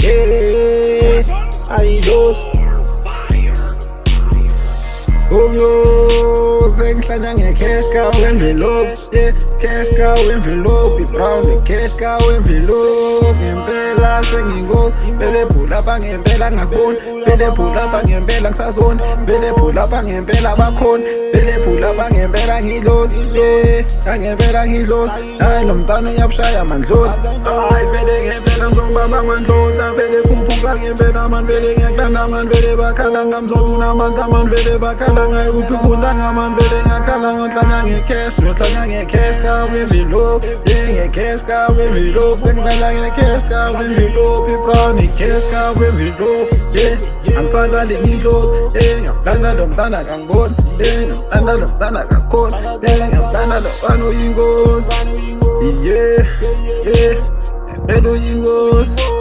yeah, ayidlozi. Sengihlala nge-cash cow envelope, yeah, cash cow envelope, brown cash cow envelope. Ngempela sengiyinkosi, vele phula apha ngempela ngakuboni, vele phula apha ngempela ngisazoni, vele phula apha ngempela bakhona, vele phula apha ngempela ngidlozi, yeah, angempela ngidlozi. Hayi lo mntwana uyabushaya mandloni, hayi vele ngempela ngizongibamba mandlota, vele khuphuka ngempela man, vele ngiyakuthanda man, vele bakhala ngamzolo unamandla man, vele bakhala ngaye kuphi kundanga man, vele ngiyakhala ngohlanya nge-cash, ngohlanya nge-cash cow envelope, yeah, nge-cash cow envelope. Sengihlala nge-cash cow envelope, brown i-cash cow envelope, yeah, angisadlali ngidlozi, yeah, ngiyamthanda lo mntana kangiboni, yeah, ngiyamthanda lo mntana kakhona, yeah, ngiyamthanda lo mfana uyinkosi, yeah, yeah, ngempela uyinkosi.